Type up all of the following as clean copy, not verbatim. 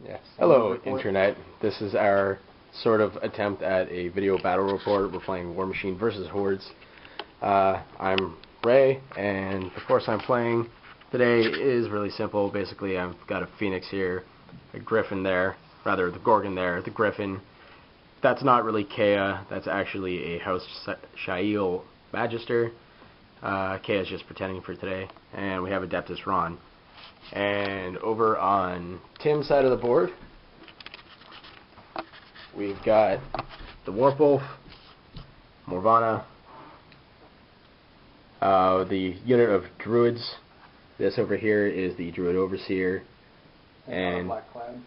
Yeah. Hello, Internet. This is our sort of attempt at a video battle report. We're playing War Machine versus Hordes. I'm Ray, and the course I'm playing today is really simple. Basically, I've got a Phoenix here, a Griffin there, rather the Gorgon there, the Griffin. That's not really Kea, that's actually a House Shail Magister. Kea is just pretending for today. And we have Adeptus Ron. And over on Tim's side of the board, we've got the Warpwolf, Morvana, the unit of Druids. This over here is the Druid Overseer. And Black-clad.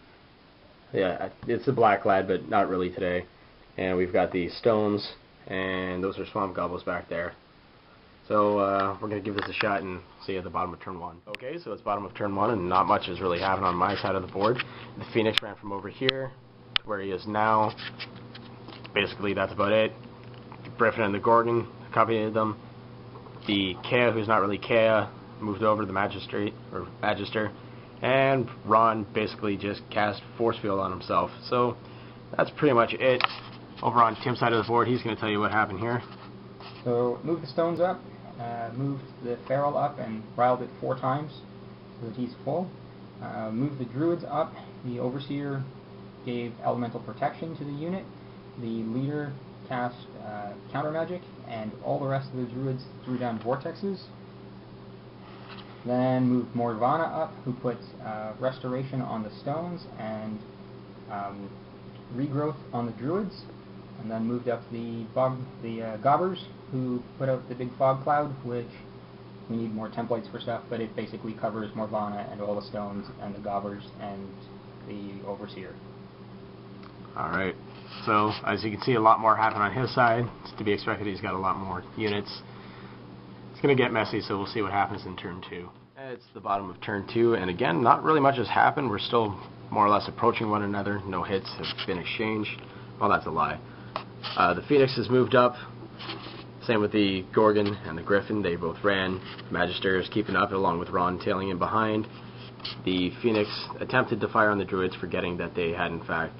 Yeah, it's a Black-clad, but not really today. And we've got the Stones, and those are Swamp Goblins back there. So we're going to give this a shot and see at the bottom of turn 1. Okay, so it's bottom of turn 1, and not much has really happened on my side of the board. The Phoenix ran from over here to where he is now. Basically, that's about it. The Griffin and the Gorgon accompanied them. The Kea, who's not really Kea, moved over to the Magister. And Ron basically just cast Force Field on himself. So that's pretty much it. Over on Tim's side of the board, he's going to tell you what happened here. So move the Stones up, moved the Feral up and riled it 4 times so that he's full. Move the Druids up. The Overseer gave Elemental Protection to the unit. The Leader cast Counter Magic, and all the rest of the Druids threw down Vortexes. Then moved Morvana up, who put Restoration on the Stones and Regrowth on the Druids. And then moved up the Gobbers, who put out the big fog cloud, which we need more templates for stuff, but it basically covers Morvana and all the Stones and the Gobbers and the Overseer. Alright, so as you can see, a lot more happened on his side. It's to be expected. He's got a lot more units. It's going to get messy, so we'll see what happens in turn 2. It's the bottom of turn 2, and again, not really much has happened. We're still more or less approaching one another. No hits have been exchanged. Well, that's a lie. The Phoenix has moved up. Same with the Gorgon and the Griffin. They both ran. The Magister is keeping up, along with Ron tailing in behind. The Phoenix attempted to fire on the Druids, forgetting that they had in fact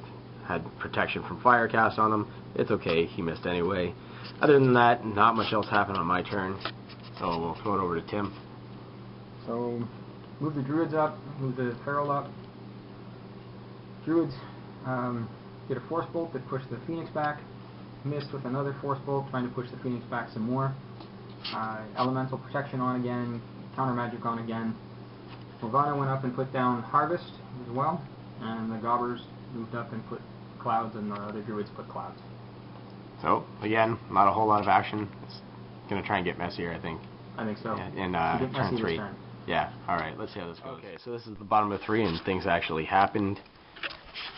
had protection from fire cast on them. It's okay, he missed anyway. Other than that, not much else happened on my turn. So we'll throw it over to Tim. So move the Druids up, move the Feral up. Druids did a Force Bolt that pushed the Phoenix back. Missed with another Force Bolt, trying to push the Phoenix back some more. Elemental Protection on again, Counter Magic on again. Morvana went up and put down Harvest as well, and the Gobbers moved up and put Clouds, and the other Druids put Clouds. So, again, not a whole lot of action. It's going to try and get messier, I think. I think so. Yeah, in turn 3. Yeah, alright, let's see how this goes. Okay, so this is the bottom of 3, and things actually happened.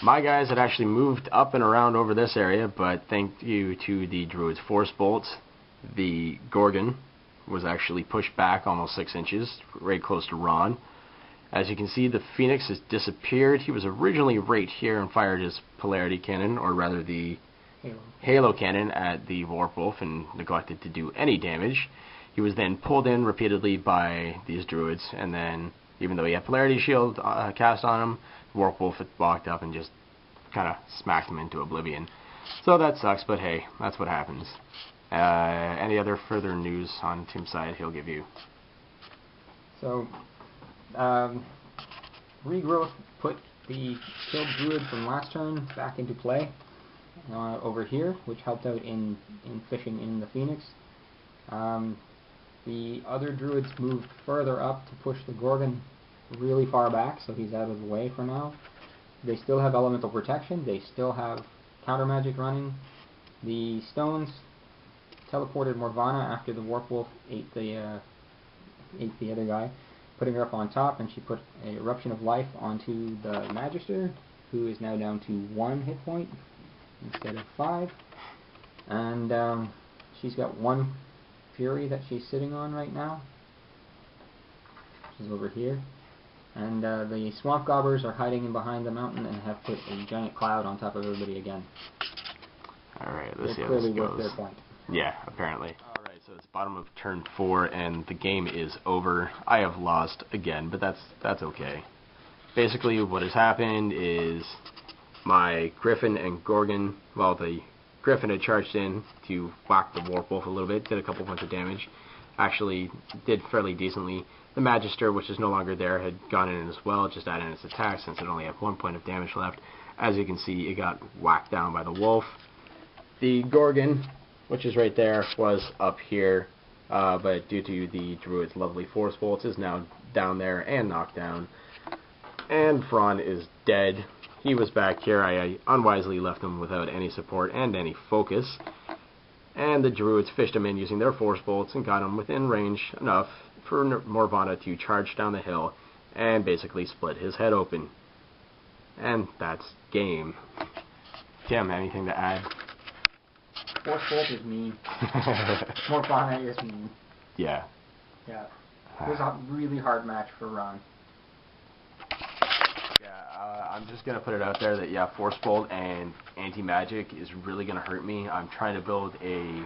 My guys had actually moved up and around over this area, but thank you to the Druid's Force Bolts, the Gorgon was actually pushed back almost 6 inches, right close to Ron. As you can see, the Phoenix has disappeared. He was originally right here and fired his Polarity Cannon, or rather the Halo Cannon, at the Warpwolf and neglected to do any damage. He was then pulled in repeatedly by these Druids, and then, even though he had Polarity Shield cast on him, Warpwolf had walked up and just kind of smacked him into oblivion. So that sucks, but hey, that's what happens. Any other further news on Tim's side he'll give you? So, Regrowth put the killed Druid from last turn back into play over here, which helped out in fishing in the Phoenix. The other Druids moved further up to push the Gorgon really far back, so he's out of the way for now. They still have Elemental Protection, they still have Counter Magic running. The Stones teleported Morvana after the Warpwolf ate the other guy, putting her up on top, and she put an Eruption of Life onto the Magister, who is now down to 1 hit point instead of 5. And she's got 1 Fury that she's sitting on right now, which is over here. And the Swamp Gobbers are hiding in behind the mountain and have put a giant cloud on top of everybody again. Alright, let's see how clearly this goes. worth their point. Yeah, apparently. Alright, so it's bottom of turn 4 and the game is over. I have lost again, but that's okay. basically what has happened is my Griffin and Gorgon, well, the Griffin had charged in to whack the Warp Wolf a little bit, did a couple bunch of damage, actually did fairly decently. The Magister, which is no longer there, had gone in as well, just added in its attack since it only had 1 point of damage left. As you can see, it got whacked down by the Wolf. The Gorgon, which is right there, was up here, but due to the Druid's lovely Force Bolts, is now down there and knocked down. And Thrawn is dead. He was back here. I unwisely left him without any support and any focus. And the Druids fished him in using their Force Bolts and got him within range enough for Morvana to charge down the hill and basically split his head open. And that's game. Tim, anything to add? Force Bolt is mean. Morvana is mean. Yeah. Yeah. It was a really hard match for Ron. Yeah, I'm just going to put it out there that, yeah, Force Bolt and Anti-Magic is really going to hurt me. I'm trying to build a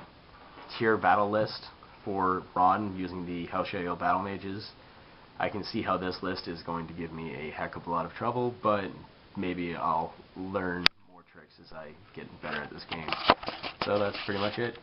tier battle list for Ron using the Hellshale Battle Mages. I can see how this list is going to give me a heck of a lot of trouble, but maybe I'll learn more tricks as I get better at this game. So that's pretty much it.